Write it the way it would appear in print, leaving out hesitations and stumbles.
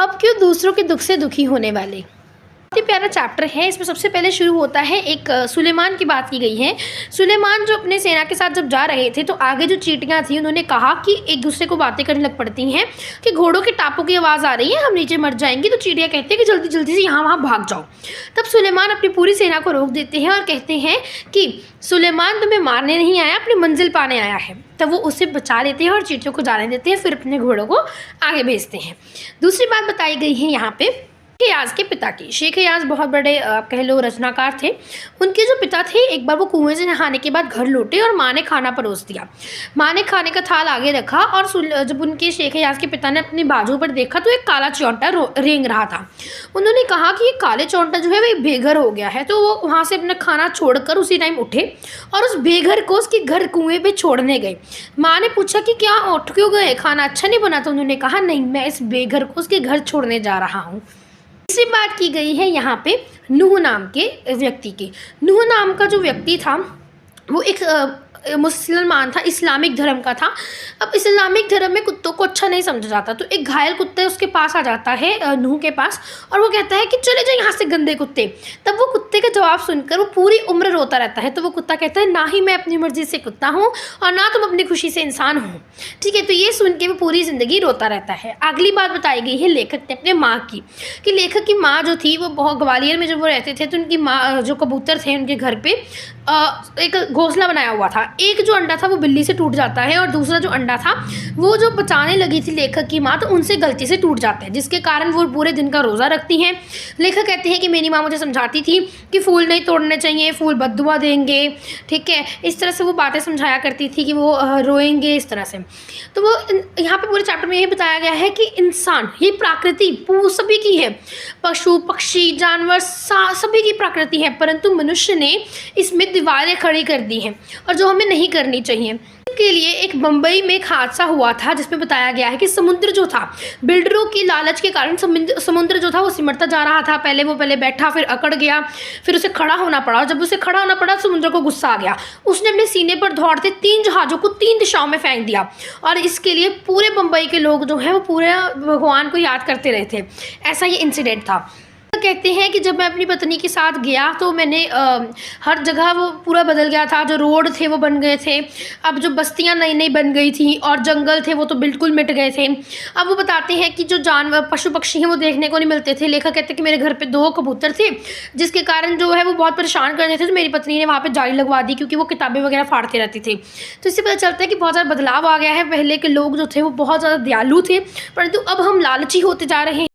अब क्यों दूसरों के दुख से दुखी होने वाले। बहुत ही प्यारा चैप्टर है। इसमें सबसे पहले शुरू होता है एक सुलेमान की बात की गई है। सुलेमान जो अपने सेना के साथ जब जा रहे थे तो आगे जो चींटियां थी उन्होंने कहा कि एक दूसरे को बातें करने लग पड़ती हैं कि घोड़ों के टापों की आवाज़ आ रही है, हम नीचे मर जाएंगे। तो चींटियां कहती हैं कि जल्दी जल्दी से यहाँ वहाँ भाग जाओ। तब सुलेमान अपनी पूरी सेना को रोक देते हैं और कहते हैं कि सुलेमान तुम्हें मारने नहीं आया, अपनी मंजिल पाने आया है। तब वो उसे बचा लेते हैं और चींटियों को जाने देते हैं, फिर अपने घोड़ों को आगे भेजते हैं। दूसरी बात बताई गई है यहाँ पे शेख याज़ के पिता की। शेख याज़ बहुत बड़े कह लो रचनाकार थे। उनके जो पिता थे, एक बार वो कुएं से नहाने के बाद घर लौटे और माँ ने खाना परोस दिया। माँ ने खाने का थाल आगे रखा और जब उनके शेख याज़ के पिता ने अपनी बाजू पर देखा तो एक काला चौंटा रेंग रहा था। उन्होंने कहा कि ये काले चौंटा जो है वो बेघर हो गया है। तो वो वहाँ से अपना खाना छोड़कर उसी टाइम उठे और उस बेघर को उसके घर कुएँ पे छोड़ने गए। माँ ने पूछा कि क्या उठ क्यों गए, खाना अच्छा नहीं बना? तो उन्होंने कहा नहीं, मैं इस बेघर को उसके घर छोड़ने जा रहा हूँ। तीसरी बात की गई है यहाँ पे नूह नाम के व्यक्ति की। नूह नाम का जो व्यक्ति था वो एक मुसलमान था, इस्लामिक धर्म का था। अब इस्लामिक धर्म में कुत्तों को अच्छा नहीं समझा जाता, तो एक घायल कुत्ता उसके पास आ जाता है नूह के पास और वो कहता है कि चले जाओ यहाँ से गंदे कुत्ते। तब वो कुत्ते का जवाब सुनकर वो पूरी उम्र रोता रहता है। तो वो कुत्ता कहता है ना ही मैं अपनी मर्जी से कुत्ता हूँ और ना तुम अपनी खुशी से इंसान हो। ठीक है, तो ये सुन के वो पूरी ज़िंदगी रोता रहता है। अगली बात बताई गई है लेखक ने अपने माँ की, कि लेखक की माँ जो थी वो बहुत ग्वालियर में जब वो रहते थे तो उनकी माँ जो कबूतर थे उनके घर पे एक घोंसला बनाया हुआ था। एक जो अंडा था वो बिल्ली से टूट जाता है और दूसरा जो अंडा था वो जो बचाने लगी थी लेखक की माँ, तो उनसे गलती से टूट जाता है, जिसके कारण वो पूरे दिन का रोज़ा रखती हैं। लेखक कहते हैं कि मेरी माँ मुझे समझाती थी कि फूल नहीं तोड़ने चाहिए, फूल बद्दुआ देंगे। ठीक है, इस तरह से वो बातें समझाया करती थी कि वो रोएंगे इस तरह से। तो वो यहाँ पे पूरे चैप्टर में ये बताया गया है कि इंसान, ये प्रकृति सभी की है, पशु पक्षी जानवर सभी की प्रकृति है, परंतु मनुष्य ने इसमें दीवारें खड़ी कर दी हैं और जो हमें नहीं करनी चाहिए। के लिए एक बम्बई में एक हादसा हुआ था जिसमें बताया गया है कि समुद्र जो था, बिल्डरों की लालच के कारण समुद्र जो था वो सिमटता जा रहा था। पहले बैठा, फिर अकड़ गया, फिर उसे खड़ा होना पड़ा और जब उसे खड़ा होना पड़ा समुद्र को गुस्सा आ गया। उसने अपने सीने पर दौड़ते 3 जहाज़ों को 3 दिशाओं में फेंक दिया और इसके लिए पूरे बम्बई के लोग जो हैं वो पूरे भगवान को याद करते रहे थे। ऐसा ये इंसिडेंट था। कहते हैं कि जब मैं अपनी पत्नी के साथ गया तो मैंने हर जगह वो पूरा बदल गया था। जो रोड थे वो बन गए थे, अब जो बस्तियां नई नई बन गई थी और जंगल थे वो तो बिल्कुल मिट गए थे। अब वो बताते हैं कि जो जानवर पशु पक्षी हैं वो देखने को नहीं मिलते थे। लेखक कहते हैं कि मेरे घर पे 2 कबूतर थे जिसके कारण जो है वो बहुत परेशान कर रहे थे। तो मेरी पत्नी ने वहाँ पर जाली लगवा दी क्योंकि वो किताबें वगैरह फाड़ते रहते थे। तो इससे पता चलता है कि बहुत ज़्यादा बदलाव आ गया है। पहले के लोग जो थे वो बहुत ज़्यादा दयालु थे, परंतु अब हम लालची होते जा रहे हैं।